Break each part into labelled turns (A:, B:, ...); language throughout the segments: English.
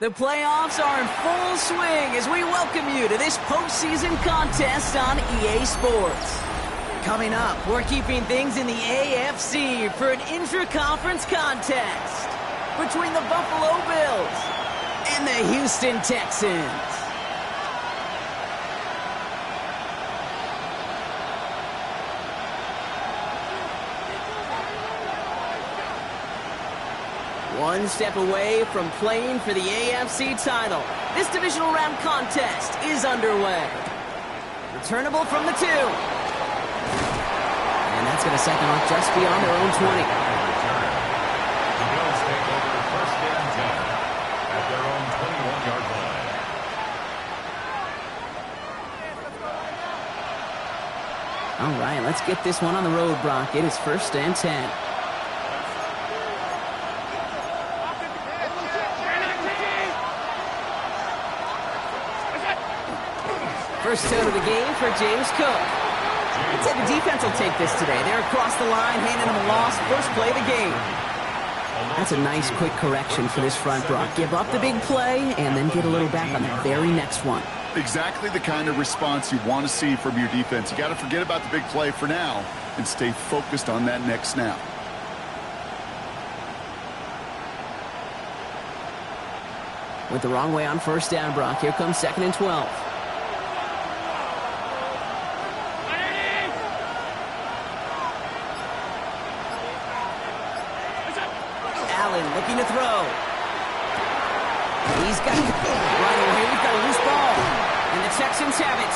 A: The playoffs are in full swing as we welcome you to this postseason contest on EA Sports. Coming up, we're keeping things in the AFC for an intra-conference contest between the Buffalo Bills and the Houston Texans. One step away from playing for the AFC title. This divisional round contest is underway. Returnable from the 2. And that's going to set them up just beyond their own 20.
B: The Bills take over first and 10 at their own 21-yard line.
A: All right, let's get this one on the road, Brock. It is first and 10. First tone of the game for James Cook. I'd say the defense will take this today. They're across the line, handing them a loss. First play of the game. That's a nice, quick correction for this front, Brock. Give up the big play and then get a little back on the very next one.
C: Exactly the kind of response you want to see from your defense. You got to forget about the big play for now and stay focused on that next snap.
A: Went the wrong way on first down, Brock. Here comes 2nd and 12. Looking to throw. He's got it. Right away, we've got a loose ball. And the Texans have it.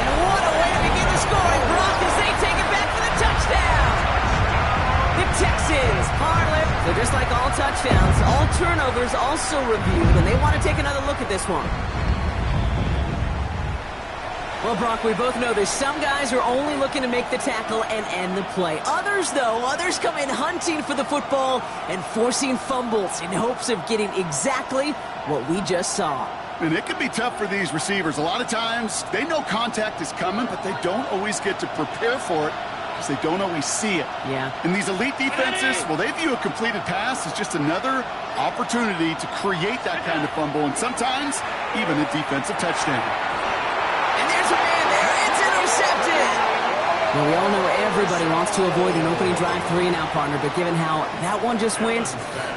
A: And what a way to begin the scoring, Brock, as they take it back for the touchdown. The Texans parlay. So just like all touchdowns, all turnovers also reviewed, and they want to take another look at this one. Well, Brock, we both know there's some guys who are only looking to make the tackle and end the play. Others, though, come in hunting for the football and forcing fumbles in hopes of getting exactly what we just saw.
C: And it can be tough for these receivers. A lot of times, they know contact is coming, but they don't always get to prepare for it because they don't always see it.
A: Yeah.
C: And these elite defenses, well, they view a completed pass as just another opportunity to create that kind of fumble and sometimes even a defensive touchdown.
A: Well, we all know everybody wants to avoid an opening drive 3-and-out, partner, but given how that one just went,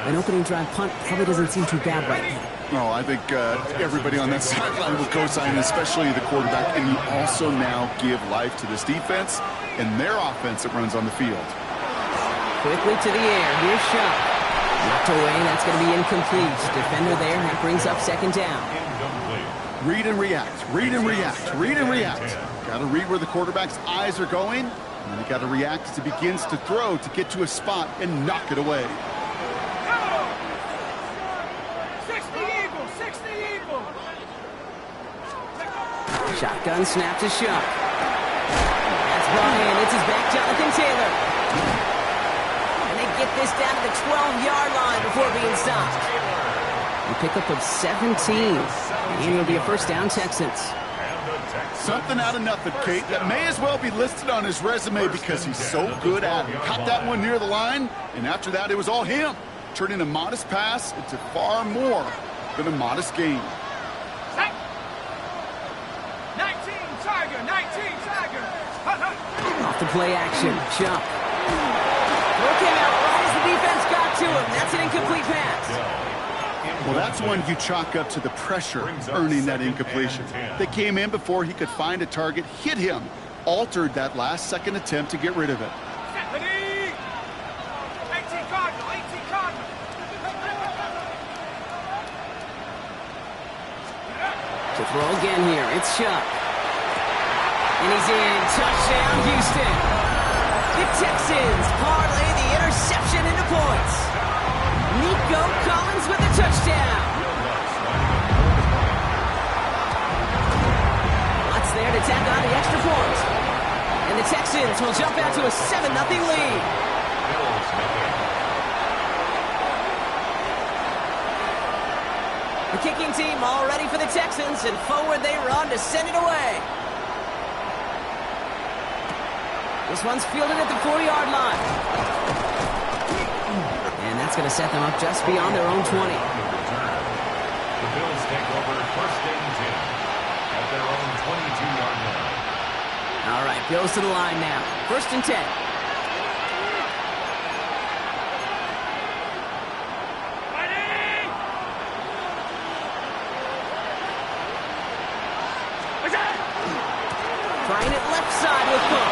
A: an opening drive punt probably doesn't seem too bad right now.
C: No, I think everybody on that sideline will co-sign, especially the quarterback, and you also now give life to this defense and their offense that runs on the field.
A: Quickly to the air. Here's Shuck. Knocked away. That's going to be incomplete. Defender there, and that brings up 2nd down.
C: Read and react. Read and react. Read and react. Got to read where the quarterback's eyes are going, and then you got to react as he begins to throw to get to a spot and knock it away.
D: 60 Eagle.
A: Shotgun snap to Shuck. That's Brian. It's his back, Jonathan Taylor. And they get this down to the 12-yard line before being stopped. A pickup of 17. And it'll be a first down, Texans.
C: Something out of nothing, Kate, that may as well be listed on his resume because he's so good at it. Caught that one near the line, and after that, it was all him, turning a modest pass into far more been a modest gain.
D: 19 Tiger, 19 Tiger.
A: Off the play action, Chuck. Look out, right as the defense got to him. That's an incomplete pass.
C: Well, that's one you chalk up to the pressure earning that incompletion. They came in before he could find a target, hit him, altered that last-second attempt to get rid of it.
D: 18 Cardinal, 18 Cardinal.
A: To throw again here, it's Chuck. And he's in. Touchdown, Houston. The Texans parlay the interception into points. Nico Collins with a touchdown. Lots there to tack on the extra point. And the Texans will jump out to a 7-0 lead. The kicking team all ready for the Texans, and forward they run to send it away. This one's fielded at the 4-yard line. And that's going to set them up just beyond their own 20.
B: The Bills take over first and 10 at their own 22-yard line.
A: All right, Bills to the line now. First and 10. Trying it left side with Cook.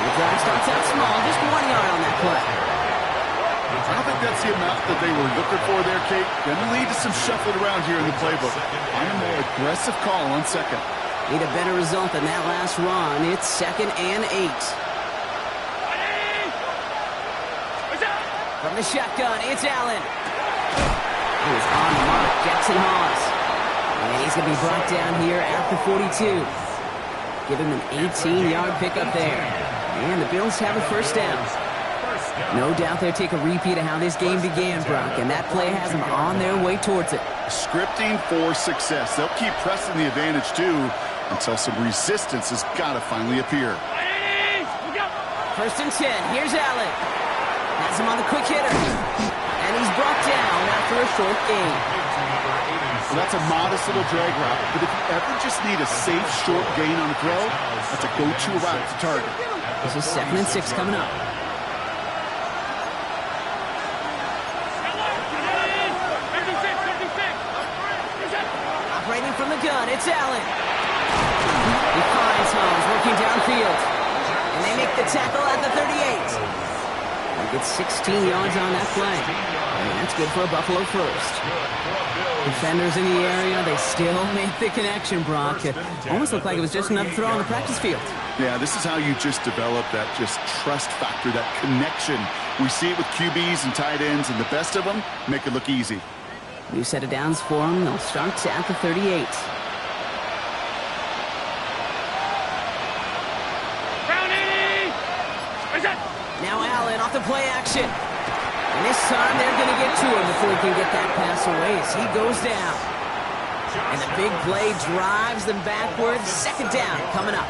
A: The drive starts out small, just 1 yard on that play.
C: I don't think that's the amount that they were looking for there, Kate. Going to lead to some shuffling around here in the playbook. On a more aggressive call on second.
A: Need a better result than that last run. It's 2nd and 8. From the shotgun, it's Allen. He was on the mark, Jackson Hawes. And he's going to be brought down here at the 42. Give him an 18-yard pickup there. And the Bills have a first down. No doubt they'll take a repeat of how this game began, Brock, and that play has them on their way towards it.
C: Scripting for success. They'll keep pressing the advantage, too, until some resistance has got to finally appear.
A: First and 10. Here's Allen. Has him on the quick hitter. And he's brought down after a short gain.
C: Well, that's a modest little drag route, but if you ever just need a safe, short gain on a throw, that's a go-to route to target.
A: This is 2nd and 6 coming up. Operating from the gun, it's Allen. He finds Holmes working downfield. And they make the tackle at the 38. He gets 16 yards on that play. And that's good for a Buffalo first. Defenders in the area, they still make the connection, Brock. It almost looked like it was just another throw on the practice field.
C: Yeah, this is how you just develop that just trust factor, that connection. We see it with QBs and tight ends, and the best of them make it look easy.
A: New set of downs for them. They'll start at the 38. Now Allen off the play action. And this time they're going to get to him before he can get that pass away as he goes down. And the big play drives them backwards. 2nd down coming up.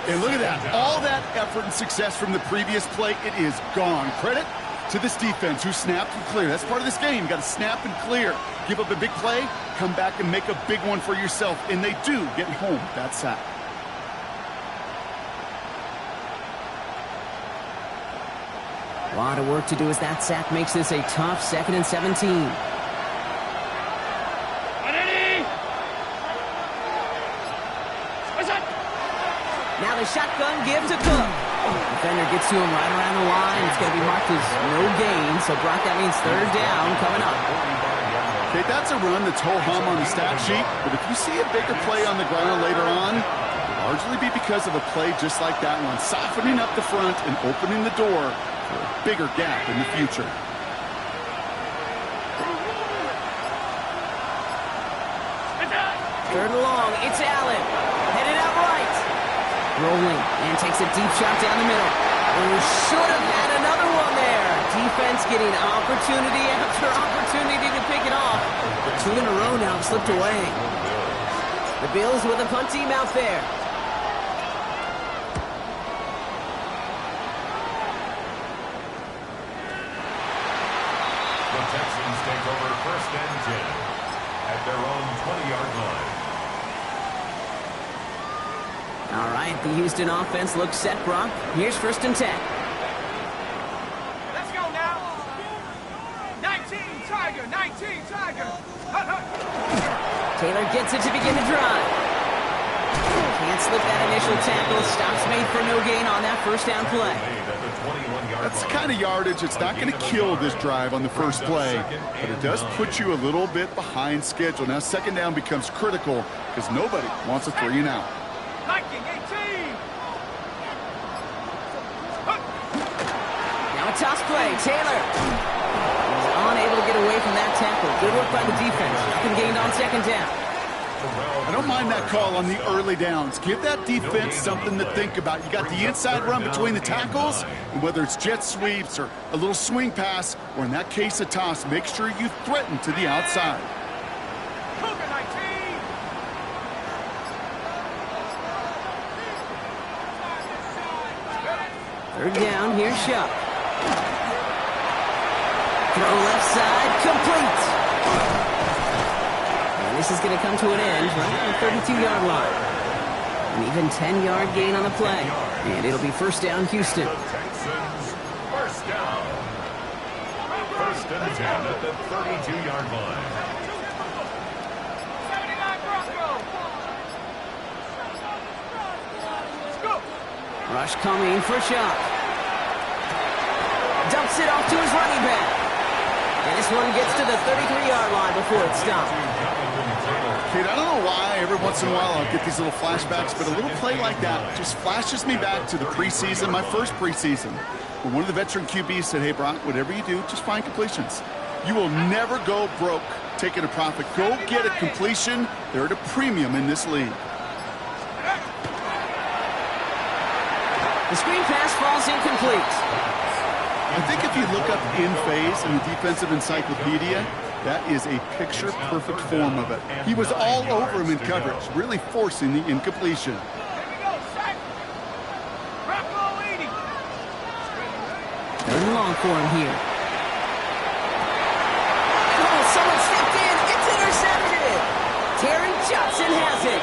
C: And look at that. All that effort and success from the previous play, it is gone. Credit to this defense who snapped and cleared. That's part of this game. You got to snap and clear. Give up a big play, come back and make a big one for yourself. And they do get home with that sack.
A: A lot of work to do as that sack makes this a tough 2nd and 17. Now the shotgun give to Cook. Defender gets to him right around the line. It's going to be marked as no gain. So, Brock, that means 3rd down coming up.
C: Okay, that's a run that's ho-hum on the stat sheet. But if you see a bigger play on the ground later on, it'll largely be because of a play just like that one, softening up the front and opening the door for a bigger gap in the future.
A: Third and long, it's Allen. Headed out right. Rolling, and takes a deep shot down the middle. Oh, should have had another one there. Defense getting opportunity after opportunity to pick it off. But 2 in a row now have slipped away. The Bills with a punt team out there.
B: The Texans take over first and 10 at their own 20-yard line.
A: All right, the Houston offense looks set, Brock. Here's 1st and 10.
D: Let's go now. 19 Tiger, 19 Tiger.
A: Taylor gets it to begin the drive. Can't slip that initial tackle. Stops made for no gain on that 1st down play.
C: That's the kind of yardage. It's not going to kill this drive on the first play, but it does put you a little bit behind schedule. Now 2nd down becomes critical because nobody wants a 3 and out.
D: Liking 18.
A: Now a toss play. Taylor was unable to get away from that tackle. Good work by the defense. Nothing gained on 2nd down.
C: I don't mind that call on the early downs. Give that defense something to think about. You got the inside run between the tackles, and whether it's jet sweeps or a little swing pass, or in that case a toss, make sure you threaten to the outside.
D: Cougar 19.
A: 3rd down, here's Shuck. Throw left side, complete. And this is going to come to an end right on the 32-yard line. An even 10-yard gain on the play. And it'll be 1st down, Houston.
B: The Texans, 1st down. 1st and 10 at the 32-yard line.
D: 79 Broncos. Let's go.
A: Rush coming for Shuck. Dumps it off to his running back. And this one gets to the 33-yard line before it's stopped.
C: Kid, I don't know why every once in a while I'll get these little flashbacks, but a little play like that just flashes me back to the preseason, my first preseason, when one of the veteran QBs said, hey, Brock, whatever you do, just find completions. You will never go broke taking a profit. Go get a completion. They're at a premium in this league.
A: The screen pass falls incomplete.
C: I think if you look up in phase in the defensive encyclopedia, that is a picture-perfect form of it. He was all over him in coverage, really forcing the incompletion.
D: Here we go, sack. Rocco 80.
A: 3rd and long for him here. Oh, someone stepped in. It's intercepted. Terry Johnson has it.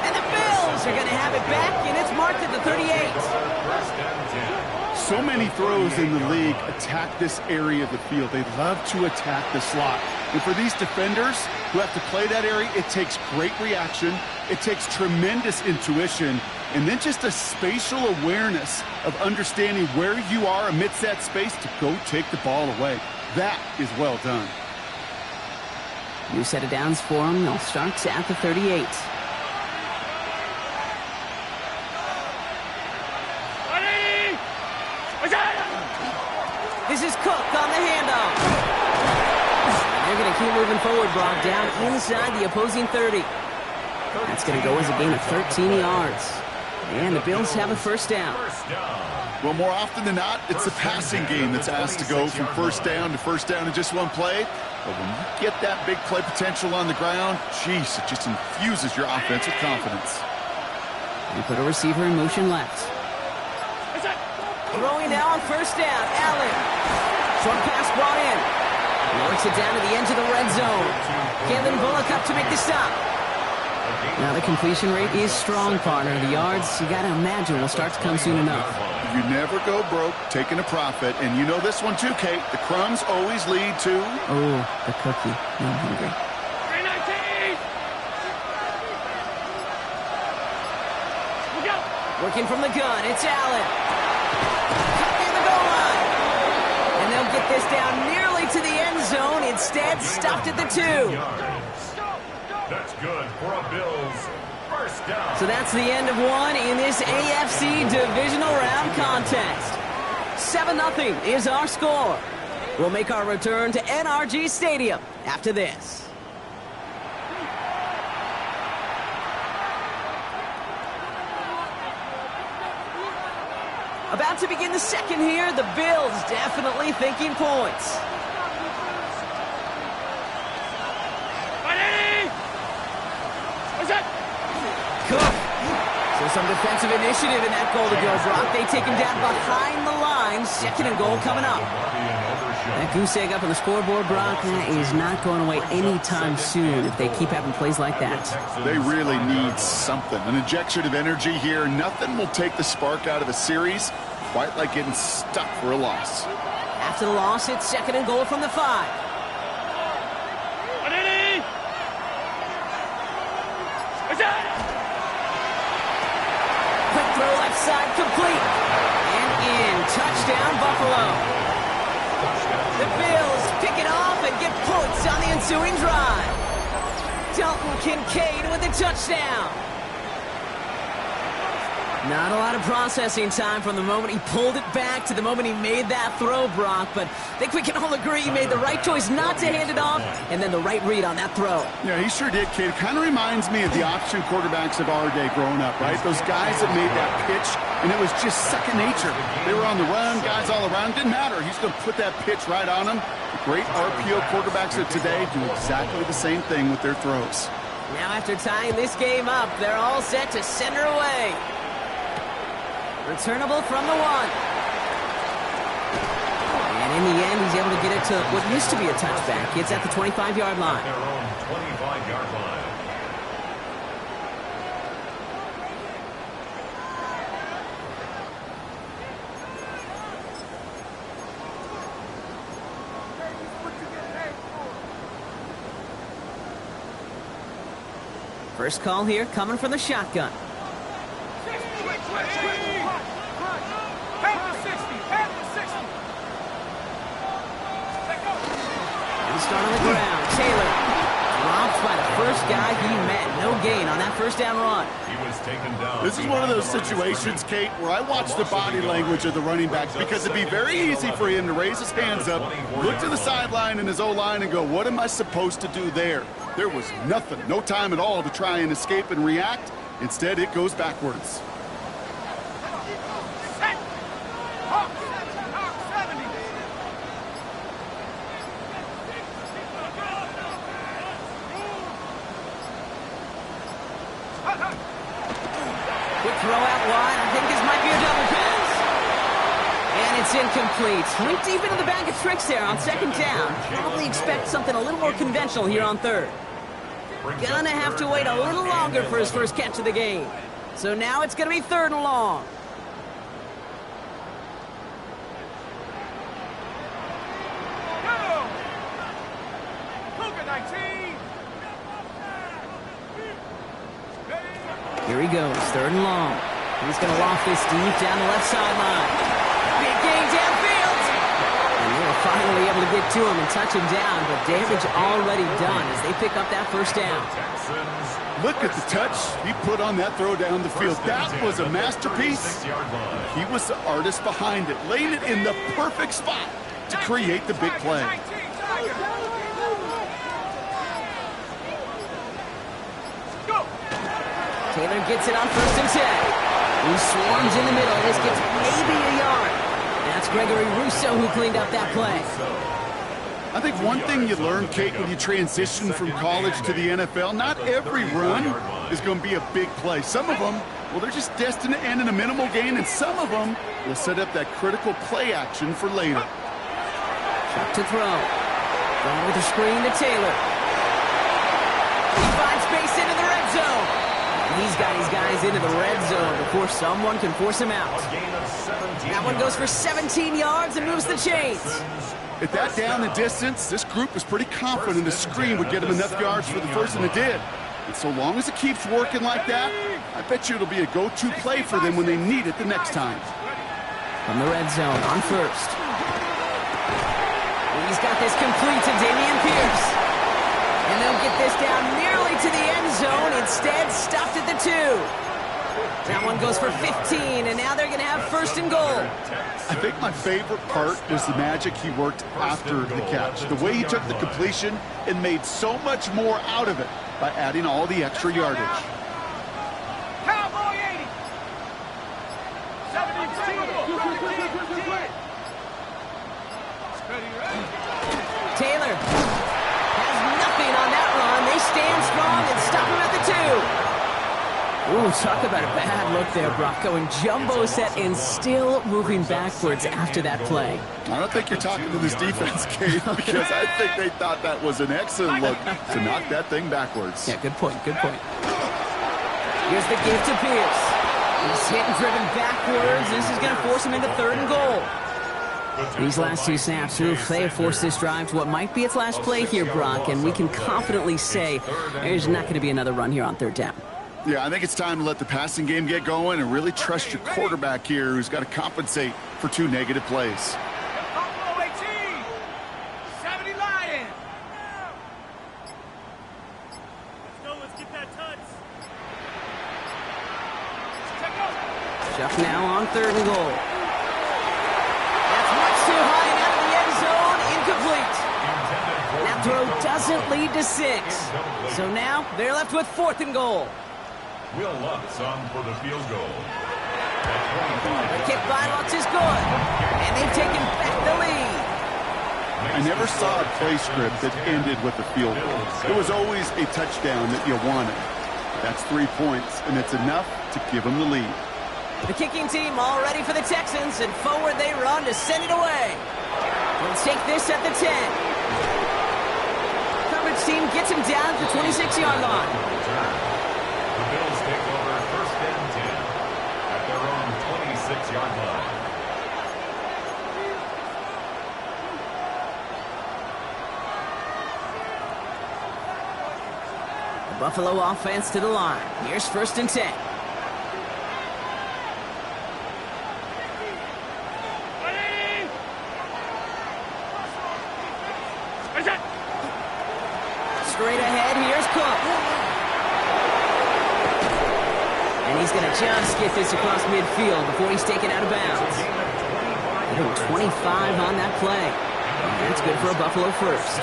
A: And the Bills are going to have it back, and it's marked at the 38.
B: 1st and 10.
C: So many throws in the league attack this area of the field. They love to attack the slot. And for these defenders who have to play that area, it takes great reaction. It takes tremendous intuition. And then just a spatial awareness of understanding where you are amidst that space to go take the ball away. That is well done.
A: New set of downs for him. They'll start at the 38. This is Cook on the handoff. They're going to keep moving forward, Brock, down inside the opposing 30. That's going to go as a gain of 13 yards. And the Bills have a 1st down.
C: Well, more often than not, it's the passing game that's asked to go from 1st down to 1st down in just one play. But when you get that big play potential on the ground, geez, it just infuses your offense with confidence.
A: We put a receiver in motion left. Throwing now on 1st down, Allen. Short pass brought in. He works it down to the edge of the red zone. Kevin Bullock up to make the stop. Now the completion rate is strong, partner. The yards, you got to imagine, will start to come soon enough.
C: You never go broke taking a profit. And you know this one too, Kate. The crumbs always lead to...
A: Oh, the cookie. Now I'm hungry.
D: 319. Look out.
A: Working from the gun, it's Allen. Cut near the goal line. And they'll get this down nearly to the end zone. Instead, stopped at the 2.
B: That's good for a Bills 1st down.
A: So that's the end of one in this AFC divisional round contest. 7-0 is our score. We'll make our return to NRG Stadium after this. About to begin the second here, the Bills definitely thinking points. Cook. So some defensive initiative in that goal to go, Brock. They take him down behind the line. 2nd and goal coming up. That goose egg up on the scoreboard, Brock, is not going away anytime soon if they keep having plays like that.
C: They really need something. An injection of energy here. Nothing will take the spark out of a series quite like getting stuck for a loss.
A: After the loss, it's 2nd and goal from the 5. Quick throw left side, complete. And in. Touchdown, Buffalo. The Bills pick it off and get points on the ensuing drive. Dalton Kincaid with a touchdown. Not a lot of processing time from the moment he pulled it back to the moment he made that throw, Brock, but I think we can all agree he made the right choice not to hand it off, and then the right read on that throw.
C: Yeah, he sure did, kid. It kind of reminds me of the option quarterbacks of our day growing up, right? Those guys that made that pitch, and it was just second nature. They were on the run, guys all around. Didn't matter. He's going to put that pitch right on them. The great RPO quarterbacks of today do exactly the same thing with their throws.
A: Now after tying this game up, they're all set to send her away. Returnable from the 1. And in the end, he's able to get it to what used to be a touchback. It's at the 25-yard line.
B: Their own 25-yard line.
A: First call here coming from the shotgun. Start on the ground. Taylor dropped by the first guy he met. No gain on that first down run.
B: He was taken down.
C: This is one of those situations, Kate, where I watch the body language of the running backs because it'd be very easy for him to raise his hands up, look to the sideline in his O-line and go, what am I supposed to do there? There was nothing, no time at all to try and escape and react. Instead, it goes backwards.
A: Quick throw out wide. I think this might be a double pass. And it's incomplete. Went deep into the bag of tricks there on 2nd down. Probably expect something a little more conventional here on 3rd. Gonna have to wait a little longer for his first catch of the game. So now it's gonna be 3rd and long. Here he goes, 3rd and long. He's going to loft this deep down the left sideline. Big game downfield. And they were finally able to get to him and touch him down, but damage already done as they pick up that first down.
C: Look at the touch he put on that throw down the field. That was a masterpiece. He was the artist behind it, laying it in the perfect spot to create the big play.
A: Taylor gets it on 1st and 10. He swarms in the middle. This gets maybe a yard. That's Gregory Rousseau who cleaned up that play.
C: I think one thing you learn, Kate, when you transition from college to the NFL, not every run is going to be a big play. Some of them, well, they're just destined to end in a minimal gain, and some of them will set up that critical play action for later.
A: Chuck to throw. Going with the screen to Taylor. He finds space into the red zone. He's got his guys into the red zone before someone can force him out. That one goes for 17 yards and moves the chains.
C: At that down and distance, this group was pretty confident the screen would get him enough yards for the first, and it did. And so long as it keeps working like that, I bet you it'll be a go-to play for them when they need it the next time.
A: From the red zone on 1st. He's got this complete to Dameon Pierce. And they'll get this down nearly to the end zone. Instead, stopped at the 2. That one goes for 15, and now they're going to have 1st and goal.
C: I think my favorite part is the magic he worked after the catch. The way he took the completion and made so much more out of it by adding all the extra yardage.
D: Cowboy 80. 72.
A: Taylor has nothing on that run. They stand strong and stop him at the 2. Ooh, Talk about a bad look there, Brock. Going jumbo set and still moving backwards after that play.
C: I don't think you're talking to this defense, Kate, because I think they thought that was an excellent look to knock that thing backwards.
A: Yeah, good point, good point. Here's the give to Pierce. He's hit and driven backwards. This is going to force him into 3rd and goal. These last 2 snaps, they have forced this drive to what might be its last play here, Brock, and we can confidently say there's not going to be another run here on 3rd down.
C: Yeah, I think it's time to let the passing game get going and really trust your quarterback here, who's got to compensate for 2 negative plays.
D: Buffalo 18, 70 Lions. Let's get that touch.
A: Chuck now on 3rd and goal. That's much too high and out of the end zone. Incomplete. That throw doesn't lead to 6. So now they're left with 4th and goal.
B: Will Lutz on for the field goal.
A: The kick by Lutz is good. And they've taken back the lead.
C: I never saw a play script that ended with a field goal. It was always a touchdown that you wanted. That's 3 points, and it's enough to give them the lead.
A: The kicking team all ready for the Texans, and forward they run to send it away. Let's take this at the 10. Coverage team gets him down at the 26-yard line.
B: The Bills take over 1st and 10 at their own 26-yard line.
A: The Buffalo offense to the line. Here's 1st and 10. Straight ahead, here's Cook. And he's going to just get this across midfield before he's taken out of bounds. 25 on that play. And that's good for a Buffalo 1st.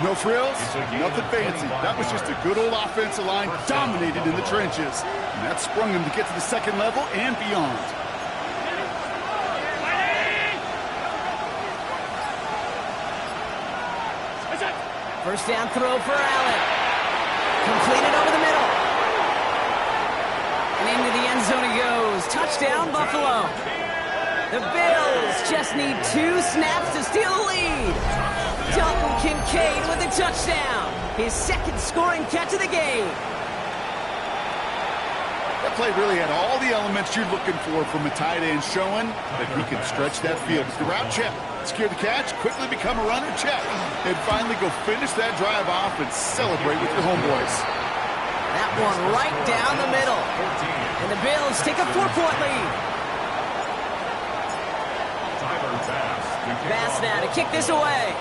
C: No frills, nothing fancy. That was just a good old offensive line dominated in the trenches. And that sprung them to get to the 2nd level and beyond.
A: First down throw for Allen. Completed over the middle. And into the end zone it goes. Touchdown, Buffalo. The Bills just need 2 snaps to steal the lead. Dalton Kincaid with a touchdown. His 2nd scoring catch of the game.
C: That play really had all the elements you're looking for from a tight end, showing that he can stretch that field. The route check, secure the catch, quickly become a runner check, and finally go finish that drive off and celebrate with your homeboys.
A: That one right down the middle. And the Bills take a 4-point lead. Bass now to kick this away.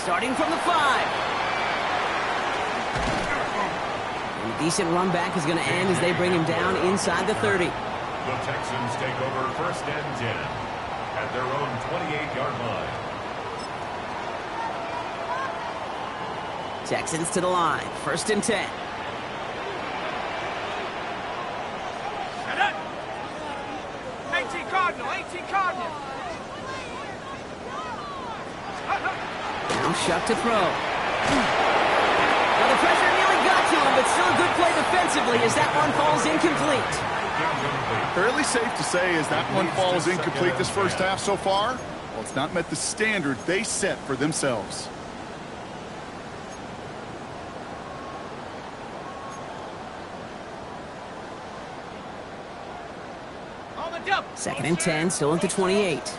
A: Starting from the 5. And a decent run back is going to end as they bring him down inside the 30.
B: The Texans take over 1st and 10 at their own 28-yard line.
A: Texans to the line. 1st and 10.
D: 18 Cardinal, 18 Cardinal.
A: Now Shuck to throw. Now the pressure nearly got to him, but still a good play defensively as that one falls incomplete.
C: Fairly safe to say as that one falls incomplete this 1st half so far. Well, it's not met the standard they set for themselves.
D: On the double.
A: 2nd and 10, still at the 28.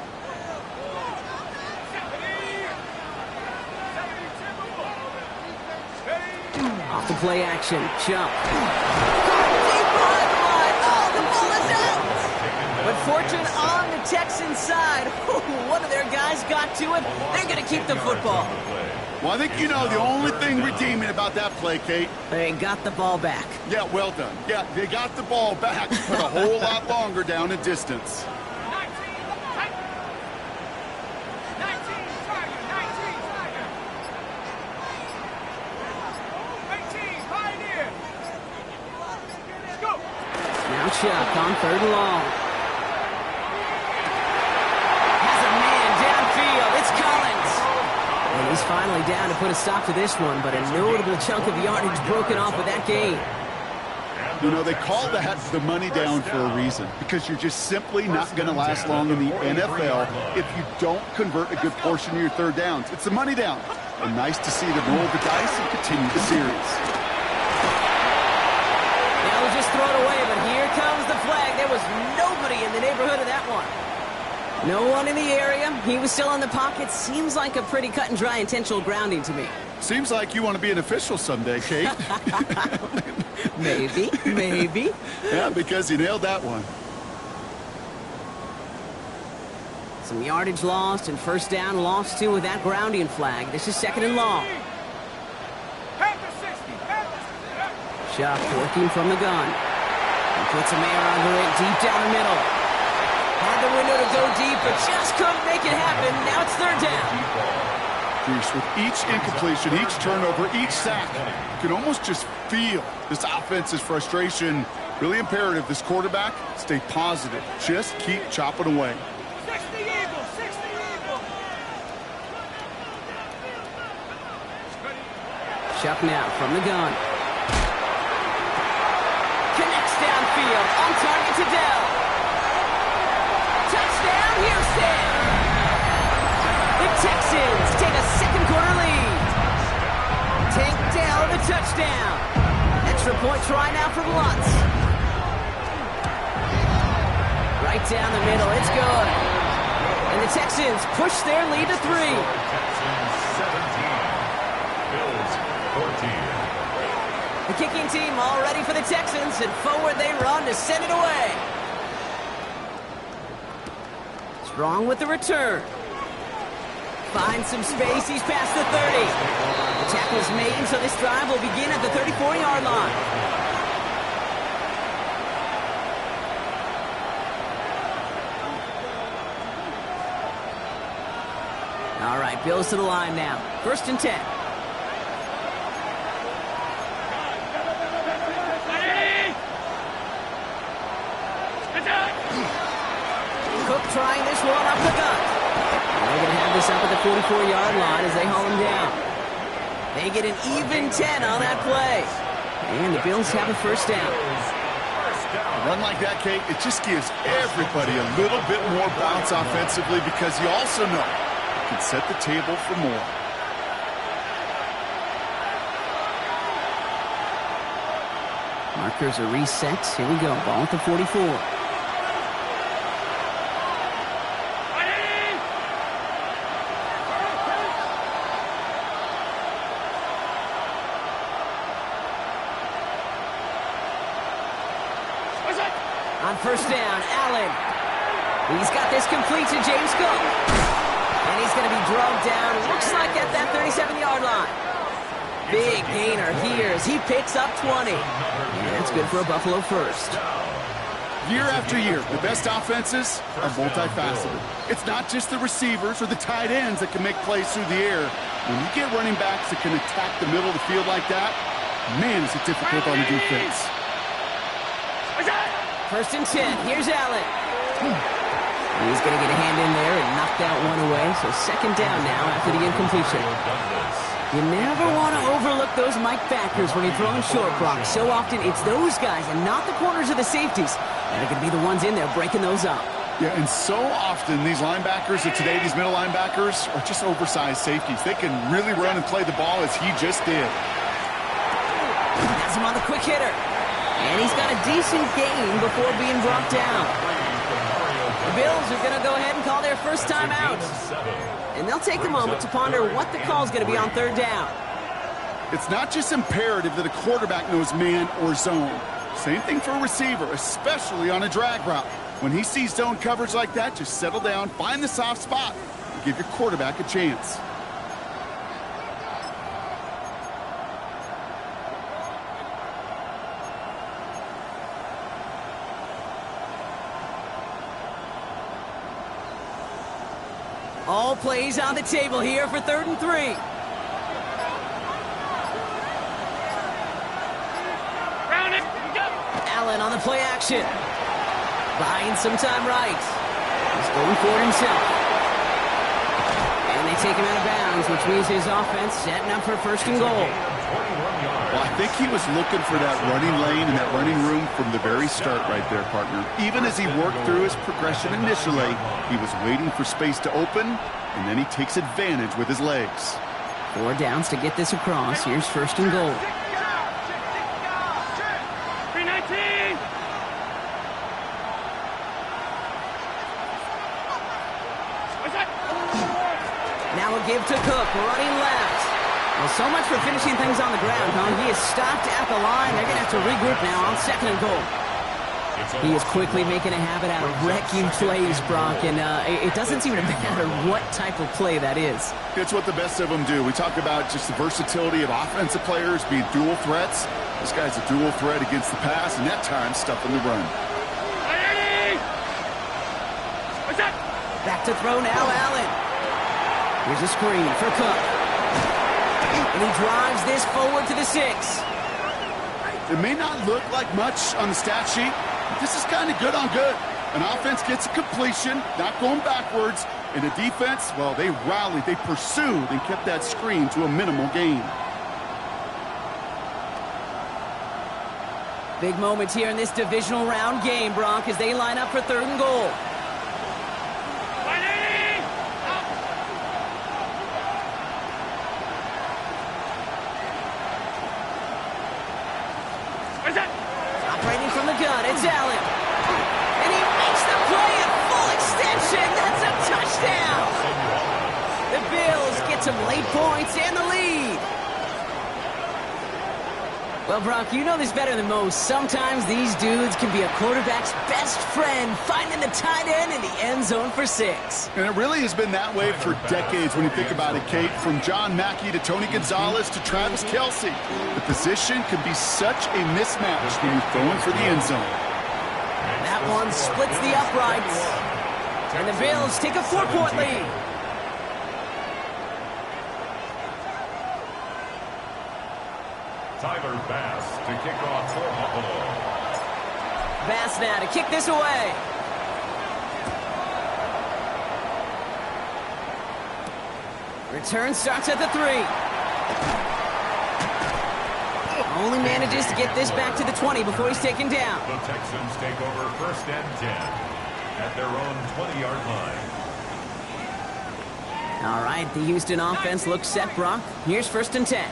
A: Off the play action, jump. Deep behind the line. Oh, the ball is out. But fortune on the Texans side. One of their guys got to it. They're going to keep the football.
C: Well, I think you know the only thing redeeming about that play, Kate.
A: They got the ball back.
C: Yeah, well done. Yeah, they got the ball back, but a whole lot longer down in distance.
D: 19 Tiger, 19 Tiger. 18 Pioneer. Let's go.
A: Now Chuck on 3rd and long. Has a man downfield. It's Collins. And he's finally down to put a stop to this one, but a notable chunk of yardage broken off with that gain.
C: You know, they call that the money down for a reason, because you're just simply not going to last long in the NFL if you don't convert a good portion of your third downs. It's the money down. And nice to see them roll the dice and continue the series.
A: That was just thrown away, but here comes the flag. There was nobody in the neighborhood of that one. No one in the area. He was still in the pocket. Seems like a pretty cut and dry intentional grounding to me.
C: Seems like you want to be an official someday, Kate.
A: Maybe, maybe.
C: Yeah, because you nailed that one.
A: Some yardage lost and first down lost too with that grounding flag. This is second and long. Shuck working from the gun. He puts a man under it deep down the middle. Had the window to go deep, but just couldn't make it happen. Now it's third down.
C: Bruce, with each incompletion, each turnover, each sack, you can almost just feel this offense's frustration. Really imperative, this quarterback, stay positive. Just keep chopping away.
D: 60 Eagles, 60 Eagles.
A: Shuck now from the gun. Connects downfield, on target to Dell. Touchdown, Houston! The Texans take a second quarter lead. Tank Dell the touchdown. Extra point try now from Lutz. Right down the middle, it's good. And the Texans push their lead to 3.
B: Texans 17, Bills 14.
A: The kicking team all ready for the Texans, and forward they run to send it away. Strong with the return. Finds some space, he's past the 30. The tackle's made, so this drive will begin at the 34-yard line. All right, Bills to the line now. First and 10. Cook trying this one up the gut. They're going to have this up at the 44-yard line as they haul him down. They get an even 10 on that play. And the Bills have a first down.
C: A run like that, Kate, it just gives everybody a little bit more bounce offensively, because you also know you can set the table for more.
A: Markers are reset. Here we go. Ball at the 44. On first down, Allen. He's got this complete to James Cook. And he's going to be drugged down, looks like at that 37-yard line. Big gainer here as he picks up 20. And that's good for a Buffalo first.
C: Year after year, the best offenses are multifaceted. It's not just the receivers or the tight ends that can make plays through the air. When you get running backs that can attack the middle of the field like that, man, is it difficult on the defense.
A: First and 10. Here's Allen. He's going to get a hand in there and knock that one away. So second down now after the incompletion. You never want to overlook those Mike backers when you're throwing short blocks. So often it's those guys and not the corners or the safeties that are going to be the ones in there breaking those up.
C: Yeah, and so often these linebackers of today, these middle linebackers, are just oversized safeties. They can really run and play the ball as he just did.
A: Has him on the quick hitter. And he's got a decent gain before being brought down. The Bills are going to go ahead and call their first time out. And they'll take a moment to ponder what the call is going to be on third down.
C: It's not just imperative that a quarterback knows man or zone. Same thing for a receiver, especially on a drag route. When he sees zone coverage like that, just settle down, find the soft spot, and give your quarterback a chance.
A: All plays on the table here for 3rd and 3. Allen on the play action. Buying some time right. He's going for it himself. And they they take him out of bounds, which means his offense setting up for first and goal.
C: Well, I think he was looking for that running lane and that running room from the very start right there, partner. Even as he worked through his progression initially, he was waiting for space to open, and then he takes advantage with his legs.
A: 4 downs to get this across. Here's first and goal.
D: 319.
A: Now a give to Cook, running left. Well, so much for finishing things on the ground, huh? He is stopped at the line. They're going to have to regroup now on second and goal. He is quickly making a habit out of wrecking plays, Brock, and it doesn't seem to matter what type of play that is.
C: It's what the best of them do. We talk about just the versatility of offensive players being dual threats. This guy's a dual threat against the pass, and that time stuffing the run.
A: Back to throw now, Allen. Here's a screen for Cook. And he drives this forward to the 6.
C: It may not look like much on the stat sheet, but this is kind of good on good. An offense gets a completion, not going backwards, and the defense, well, they rallied, they pursued, and kept that screen to a minimal gain.
A: Big moments here in this divisional round game, Brock, as they line up for third and goal. Operating from the gun, it's Allen. And he makes the play at full extension. That's a touchdown. The Bills get some late points and the lead. Well, Brock, you know this better than most. Sometimes these dudes can be a quarterback's best friend, finding the tight end in the end zone for 6.
C: And it really has been that way for decades when you think about it, Kate. From John Mackey to Tony Gonzalez to Travis Kelce. The position can be such a mismatch when you're throwing for the end zone.
A: That one splits the uprights. And the Bills take a 4-point lead.
B: Tyler Bass to kick off for Buffalo.
A: Bass now to kick this away. Return starts at the 3. Only manages to get this back to the 20 before he's taken down.
B: The Texans take over first and 10 at their own 20-yard line.
A: All right, the Houston offense looks set, Brock. Here's first and 10.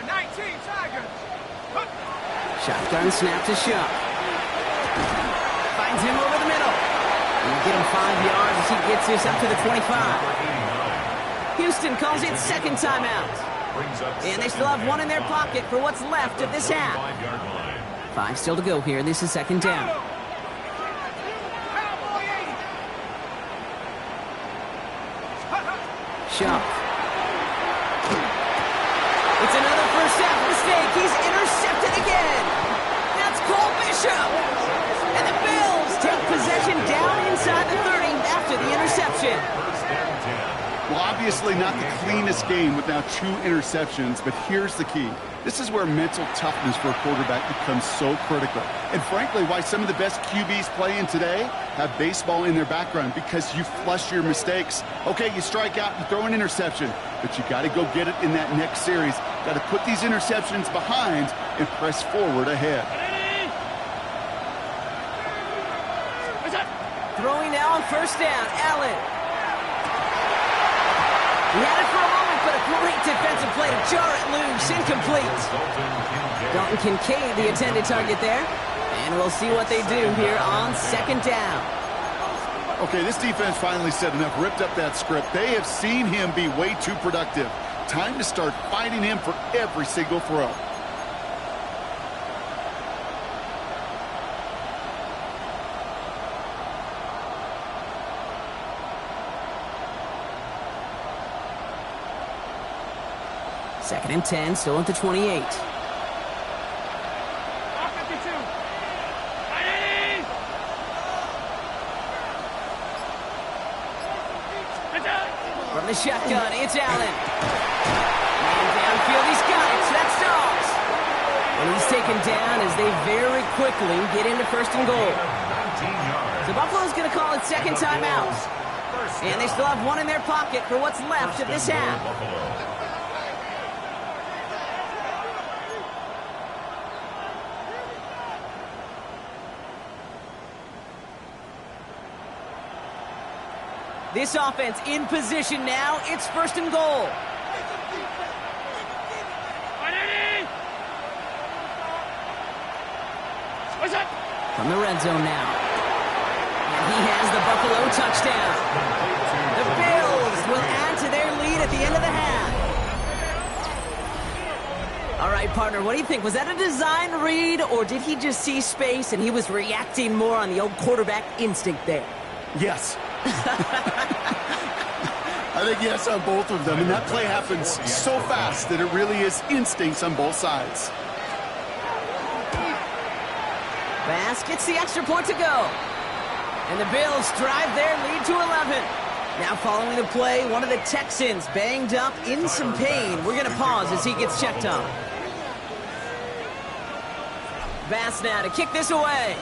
D: 19 Tiger.
A: Shotgun snap to Shuck. Finds him over the middle. He'll get him 5 yards as he gets this up to the 25. Houston calls it second timeout. And they still have one in their pocket for what's left of this half. 5 still to go here. This is second down. Shuck. It's another first half mistake. He's intercepted again. That's Cole Bishop. And the Bills take possession down inside the 30 after the interception.
C: Well, obviously not the cleanest game with now 2 interceptions, but here's the key. This is where mental toughness for a quarterback becomes so critical. And frankly, why some of the best QBs playing today have baseball in their background, because you flush your mistakes. Okay, you strike out, you throw an interception, but you got to go get it in that next series. Got to put these interceptions behind and press forward ahead.
A: Throwing now on first down, Allen. He had it for a moment, but a great defensive play to jar it loose, incomplete. Dalton Kincaid, the intended target there. And we'll see what they do here on second down.
C: Okay, this defense finally said enough, ripped up that script. They have seen him be way too productive. Time to start fighting him for every single throw.
A: Second and 10, still at the 28. From the shotgun, it's Allen. And downfield, he's got it. That's Dobbs. And he's taken down as they very quickly get into first and goal. So Buffalo's going to call it second timeout. And they still have one in their pocket for what's left of this half. This offense in position now. It's 1st and goal. From the red zone now. And he has the Buffalo touchdown. The Bills will add to their lead at the end of the half. All right, partner, what do you think? Was that a design read, or did he just see space and he was reacting more on the old quarterback instinct there?
C: Yes. I think yes on both of them, and that play happens so fast that it really is instincts on both sides.
A: Bass gets the extra point to go. And the Bills drive their lead to 11. Now following the play, one of the Texans banged up in some pain. We're going to pause as he gets checked on. Bass now to kick this away.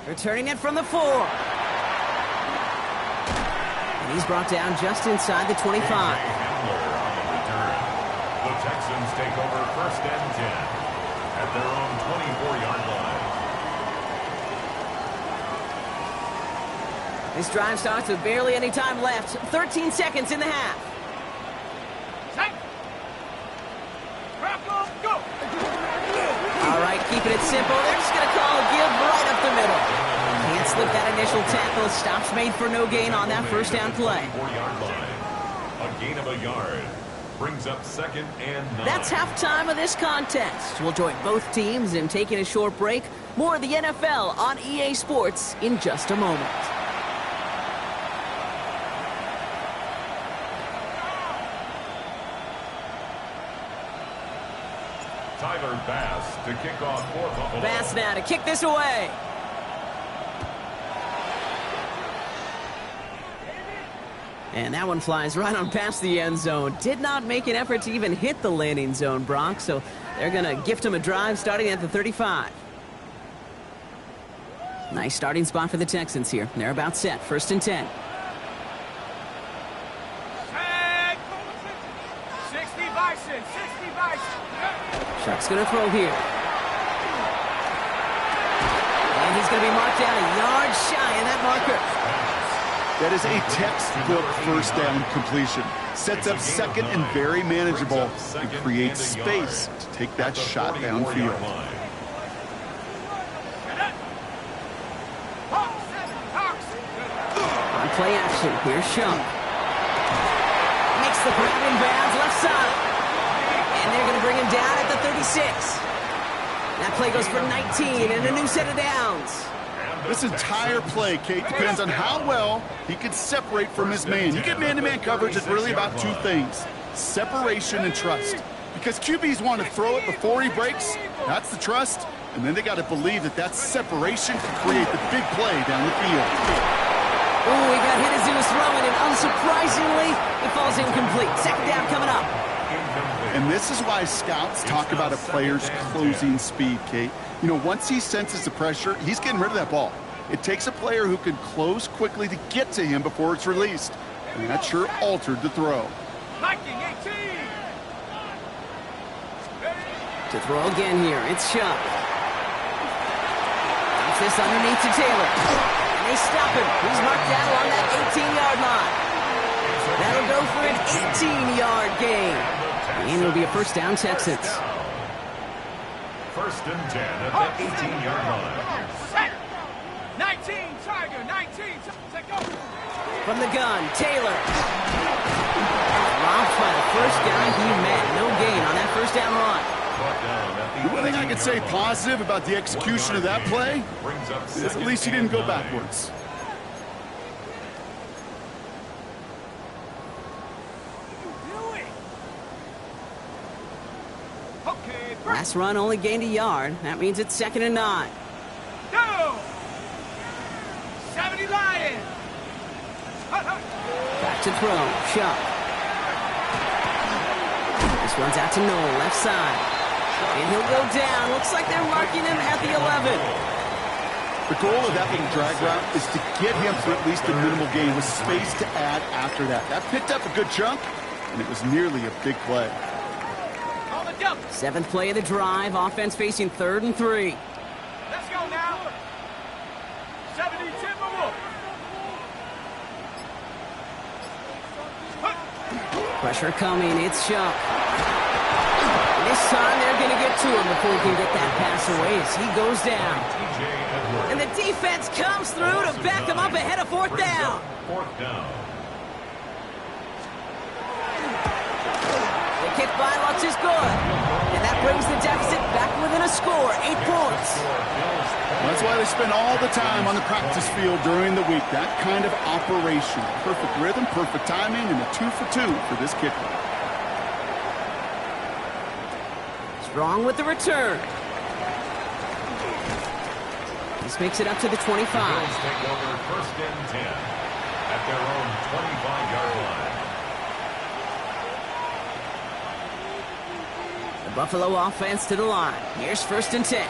A: Returning it from the 4. And he's brought down just inside the 25.
B: The Texans take over 1st and 10 at their own 24-yard line.
A: This drive starts with barely any time left. 13 seconds in the half. All right, keeping it simple. They're just going to call a give right up the middle. Can't slip that initial tackle. Stops made for no gain on that 1st down play.
B: 4-yard line. A gain of a yard. Brings up 2nd and 9.
A: That's halftime of this contest. We'll join both teams in taking a short break. More of the NFL on EA Sports in just a moment.
B: Tyler Bass to kick off for Buffalo.
A: Bass now to kick this away. And that one flies right on past the end zone. Did not make an effort to even hit the landing zone, Brock. So they're going to gift him a drive starting at the 35. Nice starting spot for the Texans here. They're about set. 1st and 10.
D: 60 Bison, 60 Bison.
A: Shark's going to throw here. And he's going to be marked down a yard shy in that marker.
C: That is a textbook 1st down completion. Sets up 2nd and very manageable and creates space to take that shot downfield.
A: On play action, here's Shunk. Makes the grab in bounds left side. And they're going to bring him down at the 36. That play goes for 19 and a new set of downs.
C: This entire play, Kate, depends on how well he can separate from his man. You get man-to-man coverage, it's really about 2 things: separation and trust. Because QBs want to throw it before he breaks, that's the trust, and then they got to believe that that separation can create the big play down the field.
A: Oh, he got hit as he was throwing, and unsurprisingly, it falls incomplete. 2nd down coming up.
C: And this is why scouts talk about a player's closing speed, Kate. You know, once he senses the pressure, he's getting rid of that ball. It takes a player who can close quickly to get to him before it's released. And that sure altered the throw.
D: Viking 18.
A: To throw again here, it's Shuck. Dumps this underneath to Taylor. And they stop him. He's marked down along that 18-yard line. That'll go for an 18-yard gain. And it'll be a 1st down, Texans.
B: 1st and 10 at the 18-yard line.
D: 19 Tiger, 19. Take over.
A: From the gun, Taylor. Dropped by the 1st guy he met. No gain on that 1st down run.
C: The one thing I could say positive about the execution of that play is at least he didn't go backwards.
A: Last run only gained a yard. That means it's 2nd and 9.
D: Go! 70 Lions.
A: Back to throw. Shuck. This one's out to Noel, left side. And he'll go down. Looks like they're marking him at the 11.
C: The goal of that little drag route is to get him for at least a minimal gain with space to add after that. That picked up a good chunk, and it was nearly a big play.
D: On the jump.
A: 7th play of the drive. Offense facing 3rd and 3.
D: Let's go now. 70 Timberwolves.
A: Pressure coming. It's Chuck. And this time they're going to get to him before he can get that pass away as he goes down. And the defense comes through to back him up ahead of 4th down.
B: 4th down.
A: The kick by Lutz is good. And that brings the deficit back within a score, 8 points.
C: That's why they spend all the time on the practice field during the week. That kind of operation. Perfect rhythm, perfect timing, and a 2 for 2 for this kicker.
A: Strong with the return. This makes it up to the 25.
B: Bills take over 1st and 10 at their own 25-yard line.
A: The Buffalo offense to the line. Here's 1st and 10.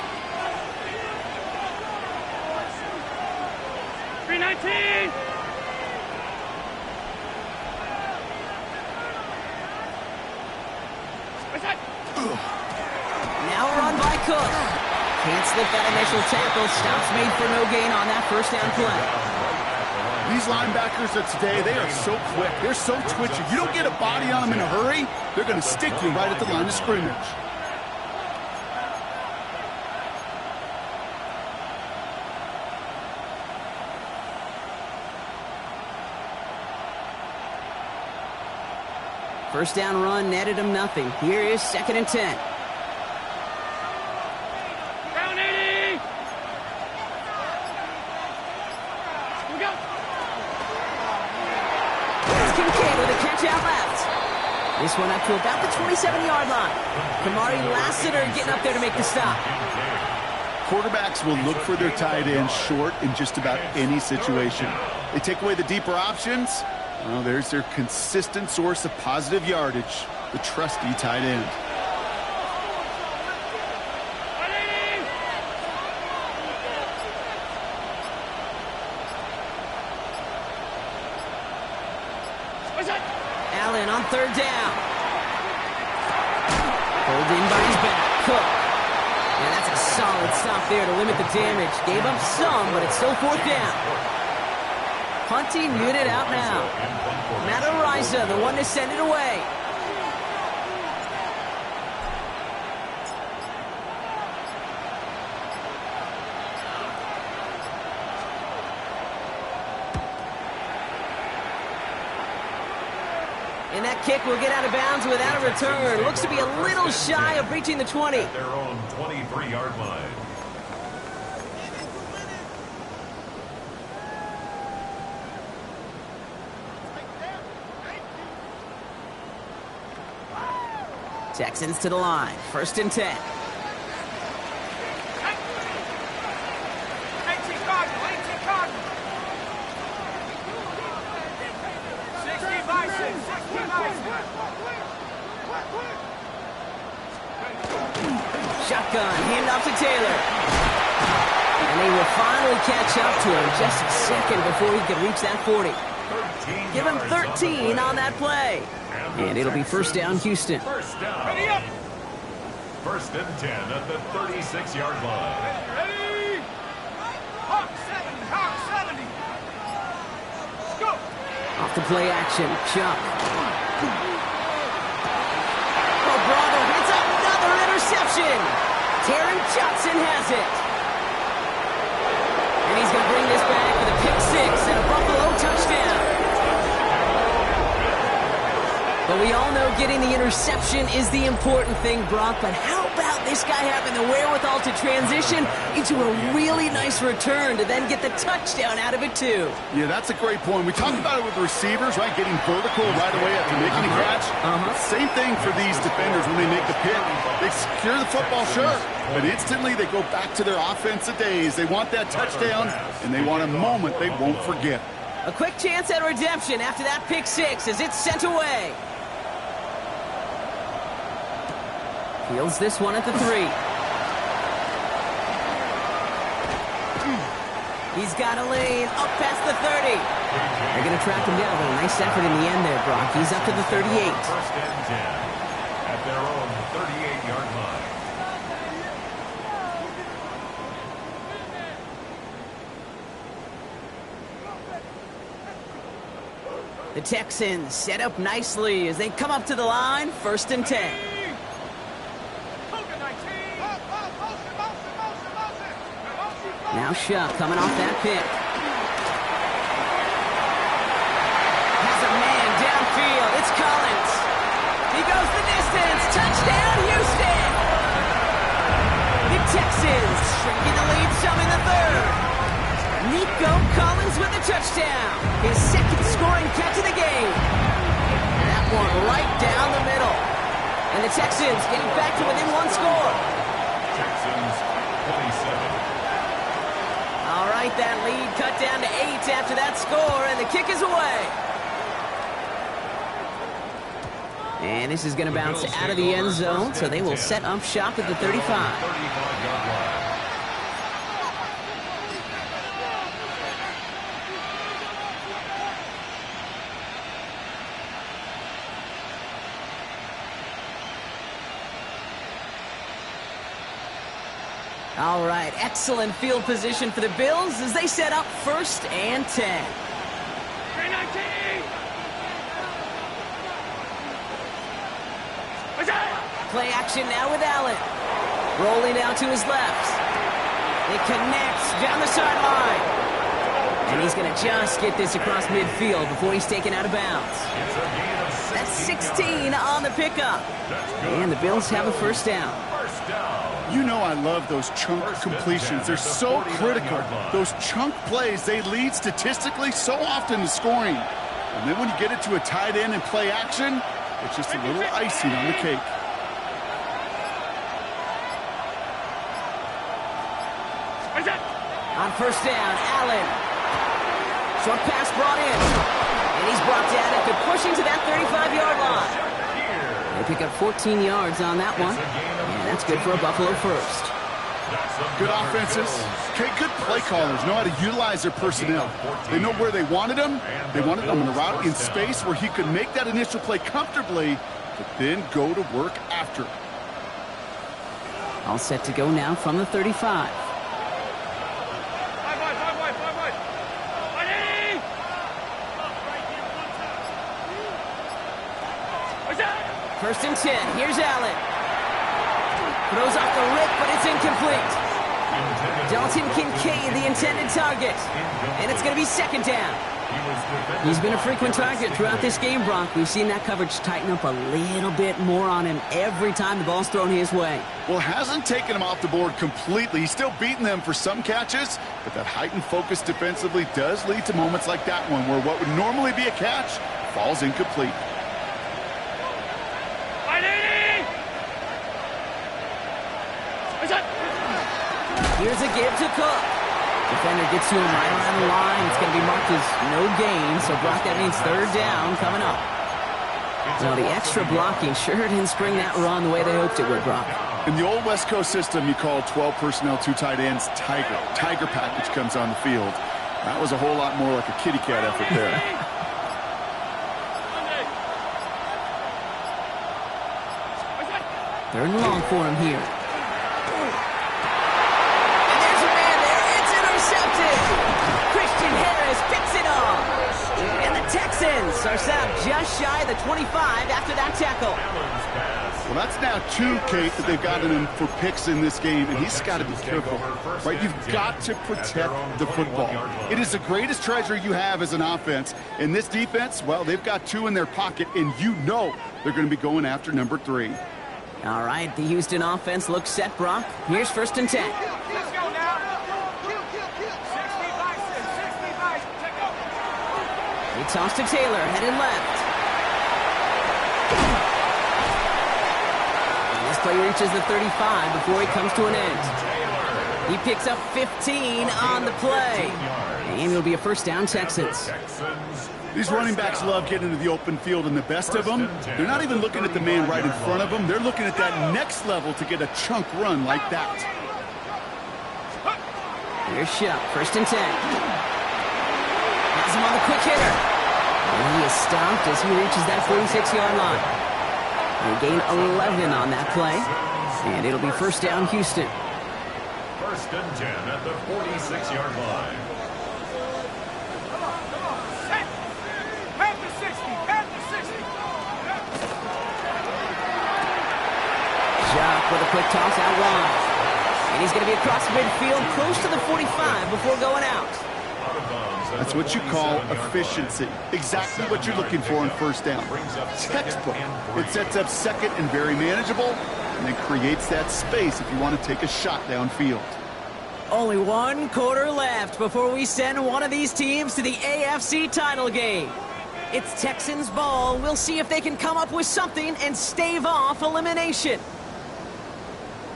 D: 319.
A: Now run by Cook. Can't slip that initial tackle. Stops made for no gain on that 1st down play.
C: These linebackers of today, they are so quick. They're so twitchy. If you don't get a body on them in a hurry, they're going to stick you right at the line of scrimmage.
A: First down run netted him nothing. Here is 2nd and 10.
D: Down 80. We go.
A: It's Kincaid with a catch out left. This one up to about the 27-yard line. Kamari Lassiter getting up there to make the stop.
C: Quarterbacks will look for their tight end short in just about any situation. They take away the deeper options. Well, there's their consistent source of positive yardage, the trusty tight end.
A: Allen on 3rd down. Pulled in by his back. Cook. And that's a solid stop there to limit the damage. Gave up some, but it's still 4th down. Punting unit out now. Madden, the one to send it away. And that kick will get out of bounds without a return. Looks to be a little shy of reaching the 20.
B: At their own 23-yard line.
A: Texans to the line. 1st and 10.
D: 18 Cardinal, 18 Cardinal. 60 Bison, 60 Bison.
A: Shotgun, hand off to Taylor. And they will finally catch up to him just a second before he could reach that 40. Give him 13 on that play. And it'll be 1st down, Houston.
B: 1st down.
D: Ready up.
B: 1st and 10 at the 36-yard line.
D: Ready. Hawk 70, Hawk 70. Let's go.
A: Off the play action, Chuck. Oh, Bravo hits another interception. Taron Johnson has it. And he's going to bring this back with a pick 6 and a Buffalo touchdown. But we all know getting the interception is the important thing, Brock. But how about this guy having the wherewithal to transition into a really nice return to then get the touchdown out of it, too?
C: Yeah, that's a great point. We talked about it with receivers, right? Getting vertical right away after making a catch. Same thing for these defenders when they make the pick. They secure the football, sure, but instantly they go back to their offensive days. They want that touchdown, and they want a moment they won't forget.
A: A quick chance at redemption after that pick 6 as it's sent away. Fields this one at the 3. He's got a lead up past the 30. They're going to track him down, but a nice effort in the end there, Brock. He's up to the 38.
B: First and 10 at their own 38-yard line.
A: The Texans set up nicely as they come up to the line, 1st and 10. Now Shuck coming off that pick. Has a man downfield. It's Collins. He goes the distance. Touchdown, Houston! The Texans shrinking the lead some in the 3rd. Nico Collins with a touchdown. His 2nd scoring catch of the game. That one right down the middle. And the Texans getting back to within 1 score.
B: Texans 27.
A: All right, that lead cut down to 8 after that score, and the kick is away. And this is going to bounce out of the end zone, so they will set up shop at the 35.
B: 35-yard line.
A: All right, excellent field position for the Bills as they set up 1st and 10. Play action now with Allen. Rolling out to his left. It connects down the sideline. And he's going to just get this across midfield before he's taken out of bounds. That's 16 on the pickup. And the Bills have a 1st down.
C: You know I love those chunk completions. They're so critical. Those chunk plays, they lead statistically so often to scoring. And then when you get it to a tight end and play action, it's just a little icing on the cake.
A: On 1st down, Allen. Short pass brought in. And he's brought down after pushing to that 35-yard line. They pick up 14 yards on that one. And that's good for a Buffalo 1st.
C: Good offenses. Okay, good play callers know how to utilize their personnel. They know where they wanted them. They wanted them in a route in space where he could make that initial play comfortably, but then go to work after.
A: All set to go now from the 35. First and 10. Here's Allen. Throws off the rip, but it's incomplete. Dalton Kincaid, the intended target. And it's going to be 2nd down. He's been a frequent target throughout this game, Brock. We've seen that coverage tighten up a little bit more on him every time the ball's thrown his way.
C: Well, hasn't taken him off the board completely. He's still beating them for some catches, but that heightened focus defensively does lead to moments like that one where what would normally be a catch falls incomplete.
A: Here's a give to Cook. Defender gets to him right around the line. It's going to be marked as no gain, so Brock, that means 3rd down coming up. Well, the extra blocking sure didn't spring that run the way they hoped it would, Brock.
C: In the old West Coast system, you call 12 personnel, 2 tight ends, Tiger. Tiger package comes on the field. That was a whole lot more like a kitty cat effort there.
A: 3rd and long for him here. Texans are set up just shy of the 25 after that tackle.
C: Well, that's now 2, Kate, that they've gotten him for picks in this game, and he's got to be careful, right? You've got to protect the football. It is the greatest treasure you have as an offense. In this defense, well, they've got 2 in their pocket, and you know they're going to be going after number 3.
A: All right, the Houston offense looks set, Brock. Here's 1st and 10.
D: Let's go now.
A: He tossed to Taylor, headed left. And this play reaches the 35 before he comes to an end. He picks up 15 on the play. And it'll be a 1st down, Texans.
C: These running backs love getting into the open field, and the best of them, they're not even looking at the man right in front of them. They're looking at that next level to get a chunk run like that.
A: Here's Shuck, 1st and 10. Has him on the quick hitter. And he is stopped as he reaches that 46-yard line. They gain 11 on that play, and it'll be 1st down, Houston.
B: 1st and 10 at the 46-yard line.
D: Set. Head to 60. Head to 60.
A: Shuck with a quick toss out wide. And he's going to be across midfield, close to the 45 before going out.
C: That's what you call efficiency. Exactly what you're looking for in 1st down. Textbook. It sets up 2nd and very manageable, and then creates that space if you want to take a shot downfield.
A: Only 1 quarter left before we send one of these teams to the AFC title game. It's Texans ball. We'll see if they can come up with something and stave off elimination.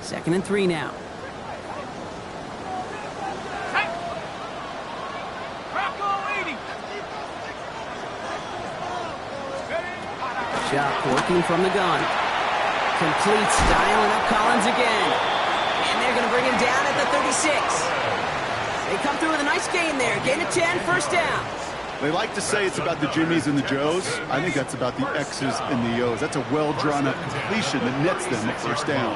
A: 2nd and 3 now. Shuck working from the gun. Completes, dialing up Collins again. And they're going to bring him down at the 36. They come through with a nice gain there. Gain of 10, 1st down.
C: They like to say it's about the Jimmies and the Joes. I think that's about the X's and the O's. That's a well-drawn-up completion that nets them at 1st down.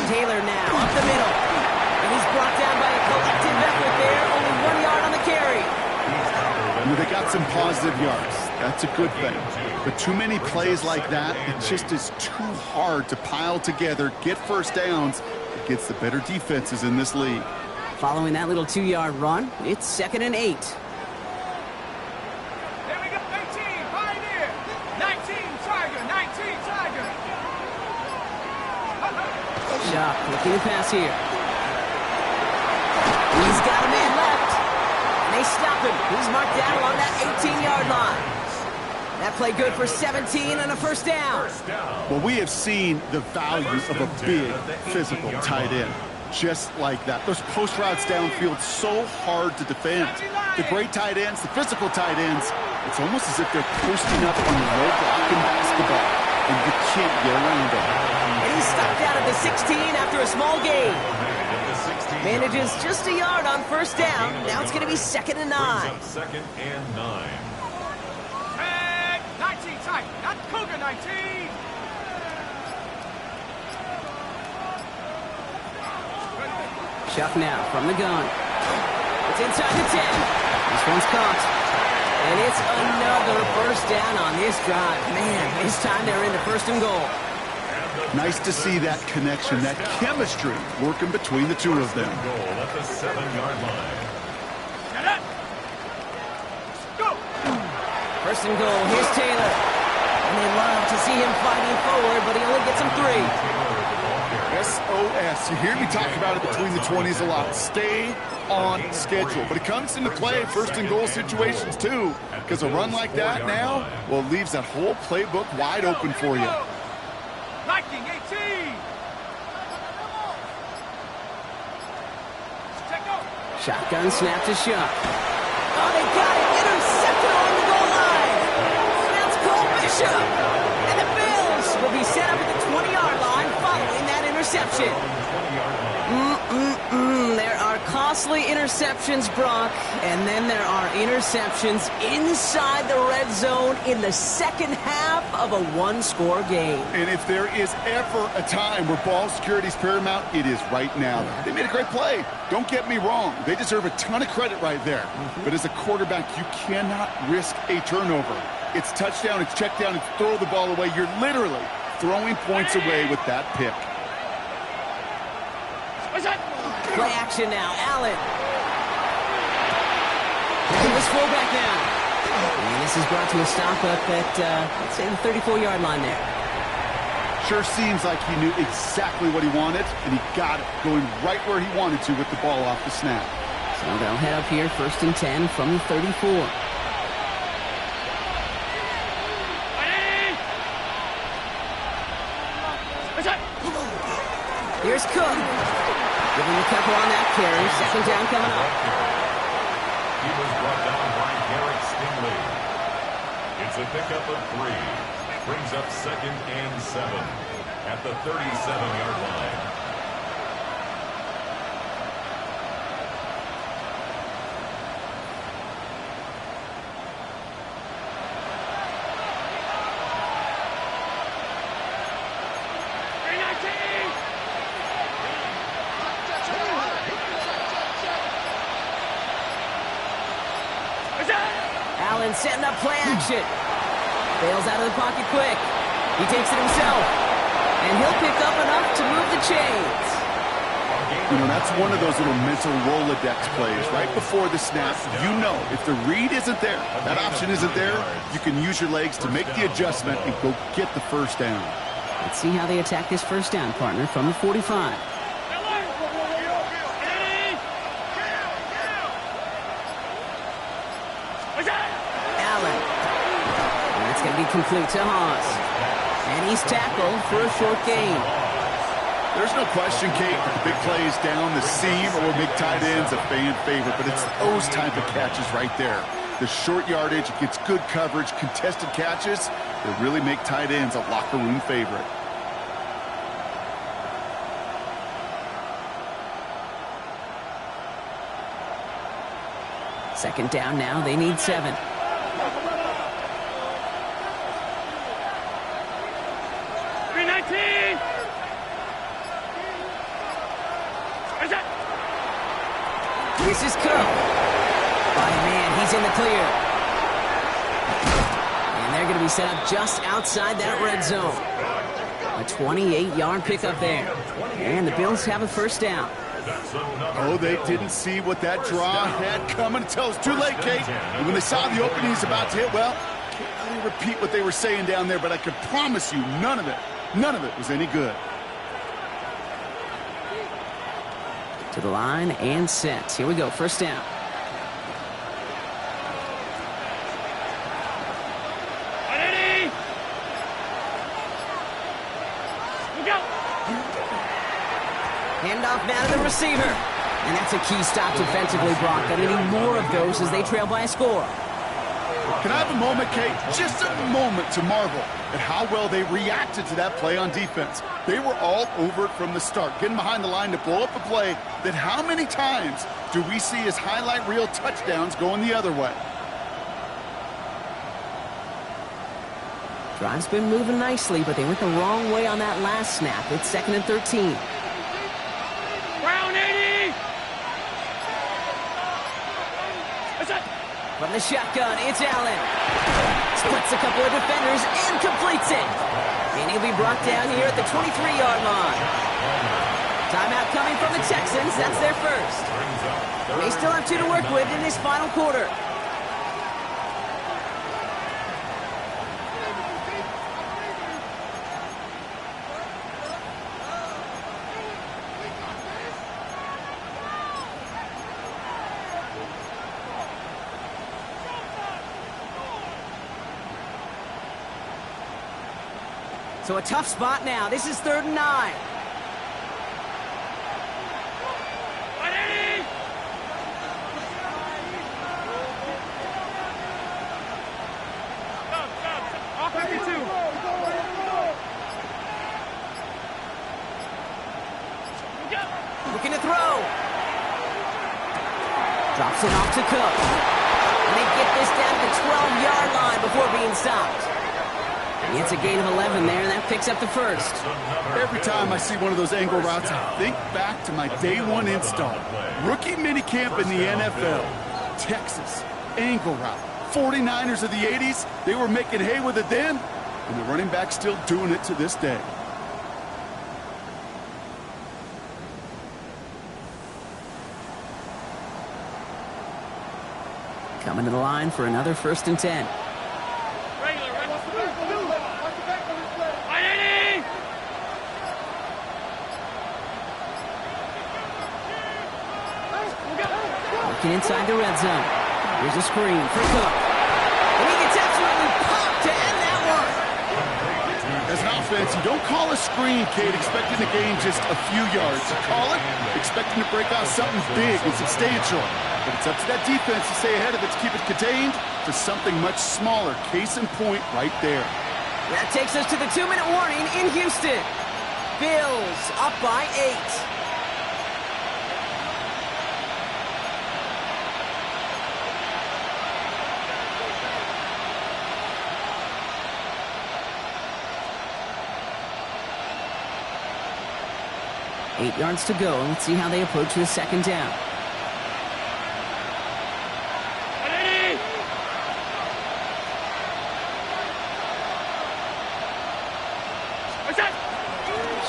A: Taylor now up the middle. And he's brought down by a collective effort there. Only 1 yard on the carry.
C: They got some positive yards. That's a good thing. But too many plays like that, it just is too hard to pile together, get 1st downs against the better defenses in this league.
A: Following that little 2-yard run, it's 2nd and 8.
D: There we go. 18, Pioneer. 19, Tiger. 19, Tiger.
A: Shuck looking to pass here. He's got a man left. And they stop him. He's marked down along that 18-yard line. That play good for 17 and a 1st down.
C: Well, we have seen the value of a big physical tight end. Just like that. Those post routes downfield, so hard to defend. The great tight ends, the physical tight ends, it's almost as if they're posting up on the low block in basketball, and you can't get around them.
A: And he's stopped out at the 16 after a small gain. Manages just a yard on 1st down. Now it's going to be 2nd and 9.
B: 2nd and 9.
D: 19, Tiger. Not Cougar 19.
A: Shuck now from the gun. It's inside the 10. This one's caught. And it's another 1st down on this drive. Man, this time they're into 1st and goal.
C: Nice to see that connection, that chemistry working between the two of them.
B: Goal at the 7-yard line.
D: Go.
A: 1st and goal. Here's Taylor. And they love to see him fighting forward, but he only gets him 3.
C: SOS. You hear me talk about it between the 20s a lot. Stay on schedule. But it comes into play 1st and goal situations too. Because a run like that now, well, leaves that whole playbook wide open for you.
D: Liking 18.
A: Shotgun snap to Shuck. Oh, they got it. Intercepted on the goal line. That's Cole Bishop. And the Bills will be set up at the 20-yard line following that interception. There are costly interceptions, Brock, and then there are interceptions inside the red zone in the 2nd half of a 1-score game.
C: And if there is ever a time where ball security is paramount, it is right now. They made a great play. Don't get me wrong. They deserve a ton of credit right there. But as a quarterback, you cannot risk a turnover. It's touchdown, it's check down, it's throw the ball away. You're literally throwing points away with that pick.
A: Play action now. Allen. This fullback now. And this is brought to a stop up at, let's say, the 34-yard line there.
C: Sure seems like he knew exactly what he wanted, and he got it, going right where he wanted to with the ball off the snap.
A: So they'll head up here, 1st and 10 from the 34. Here's Cook. Giving the couple on that carry. 2nd down coming up.
B: He was brought down by Garrett Stingley. It's a pickup of 3. Brings up 2nd and 7 at the 37-yard line.
A: out play action. Bails out of the pocket quick. He takes it himself. And he'll pick up enough to move the chains.
C: You know, that's one of those little mental Rolodex plays. Right before the snap, you know if the read isn't there, that option isn't there, you can use your legs to make the adjustment and go get the first down.
A: Let's see how they attack this first down, partner, from the 45. Allen. And that's going to be complete to Haas. And he's tackled for a short gain.
C: There's no question, Kate, big plays down the seam or big tight ends a fan favorite, but it's those type of catches right there. The short yardage, it gets good coverage, contested catches, they really make tight ends a locker room favorite.
A: Second down now, they need 7. This is Cook. Oh, man, he's in the clear. And they're going to be set up just outside that red zone. A 28-yard pickup there. And the Bills have a first down.
C: Oh, they didn't see what that draw had coming until it was too late, Kate. And when they saw the opening he's about to hit, well, can't really repeat what they were saying down there, but I can promise you none of it was any good.
A: To the line and set. Here we go, first down. Handoff now to the receiver. And that's a key stop defensively, Brock. Gonna need more of those as they trail by a score.
C: Can I have a moment, Kate? Just a moment to marvel at how well they reacted to that play on defense. They were all over it from the start, getting behind the line to blow up a play that how many times do we see as highlight reel touchdowns going the other way?
A: Drive's been moving nicely, but they went the wrong way on that last snap. It's 2nd and 13.
D: Brown 80!
A: From the shotgun, it's Allen. Splits a couple of defenders and completes it. And he'll be brought down here at the 23-yard line. Timeout coming from the Texans. That's their first. They still have 2 to work with in this final quarter. So a tough spot now. This is 3rd and 9. Looking to throw. Drops it off to Cook. And they get this down to the 12-yard line before being stopped. It's a gain of 11 there, and that picks up the first.
C: Every time I see one of those angle routes, I think back to my day 1 install. Rookie minicamp in the NFL. Texas, angle route. 49ers of the 80s, they were making hay with it then, and the running back's still doing it to this day.
A: Coming to the line for another 1st and 10. Inside the red zone. Here's a screen for Cook. And he gets absolutely popped to end that one.
C: As an offense, you don't call a screen, Kate, expecting to gain just a few yards. You call it expecting to break out something big and substantial. But it's up to that defense to stay ahead of it, to keep it contained to something much smaller. Case in point right there.
A: That takes us to the 2-minute warning in Houston. Bills up by 8. Eight yards to go. Let's see how they approach the second down.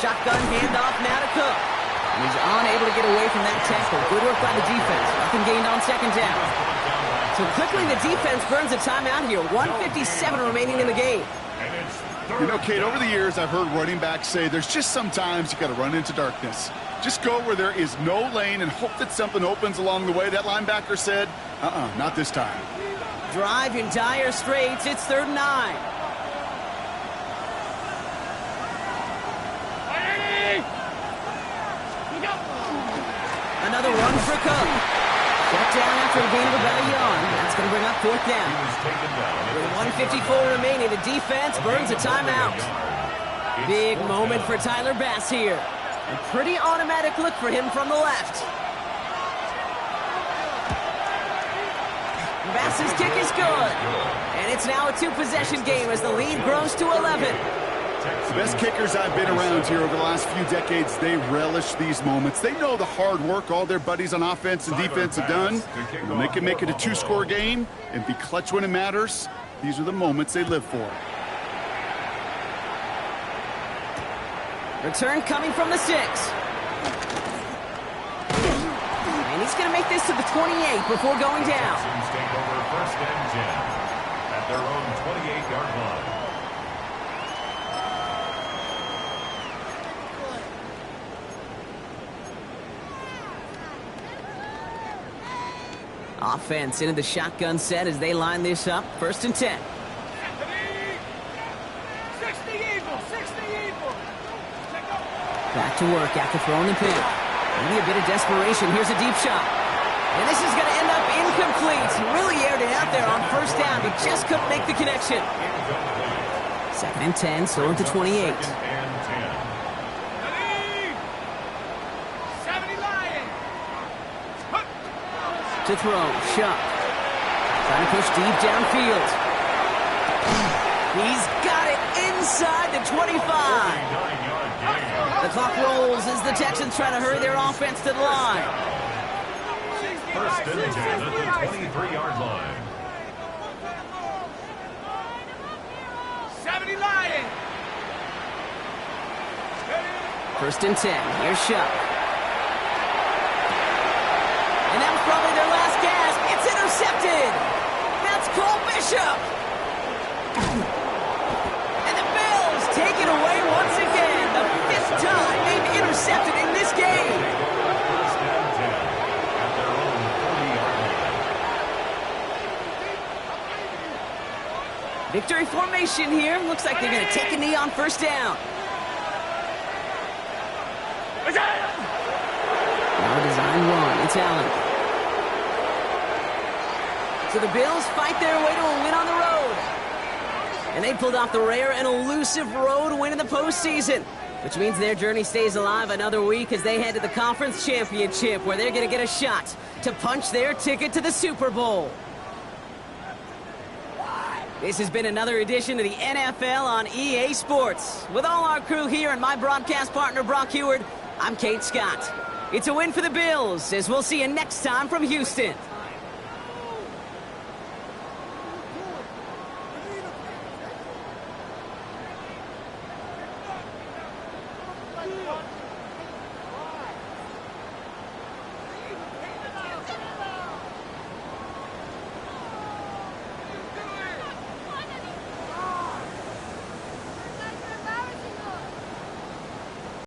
A: Shotgun handoff now to Cook. And he's unable to get away from that tackle. Good work by the defense. Nothing gained on second down. So quickly the defense burns a timeout here. 1:57 remaining in the game.
C: You know, Kate, over the years, I've heard running backs say there's just sometimes you got to run into darkness. Just go where there is no lane and hope that something opens along the way. That linebacker said, not this time.
A: Drive in dire straits. It's 3rd and 9. Another run for Cook. Shut down after a gain of about a yard. That's going to bring up 4th down. With 1:54 remaining, the defense burns a timeout. Big moment for Tyler Bass here. A pretty automatic look for him from the left. Bass's kick is good. And it's now a 2-possession game as the lead grows to 11.
C: The best kickers I've been around here over the last few decades, they relish these moments. They know the hard work all their buddies on offense and defense have done. They'll make it a 2-score game and be clutch when it matters. These are the moments they live for.
A: Return coming from the 6. And he's going to make this to the 28 before going down.
B: Texans take over 1st and 10 at their own 28-yard line.
A: Offense into the shotgun set as they line this up. 1st and 10.
D: 60 Eagles, 60 Eagles.
A: Back to work after throwing the pin. Maybe a bit of desperation. Here's a deep shot. And this is going to end up incomplete. Really aired it out there on 1st down, but just couldn't make the connection. 2nd and 10, still at the 28.
D: 70 Lions.
A: To throw, Shuck. Trying to push deep downfield. He's got it inside the 25. The clock rolls as the Texans try to hurry their offense to the line.
B: 1st and 10 at the 23-yard line.
D: 70 Lions.
A: 1st and 10, here's Shuck. And that was probably their last gasp. It's intercepted. That's Cole Bishop. And the Bills take it away once again. The 5th time they've intercepted in this game.
B: 1st and 10 at their own 40-yard line.
A: Victory formation here. Looks like they're going to take a knee on 1st down. Now a design run. It's Allen. So the Bills fight their way to a win on the road. And they pulled off the rare and elusive road win in the postseason, which means their journey stays alive another week as they head to the conference championship, where they're going to get a shot to punch their ticket to the Super Bowl. This has been another edition of the NFL on EA Sports. With all our crew here and my broadcast partner, Brock Heward, I'm Kate Scott. It's a win for the Bills, as we'll see you next time from Houston.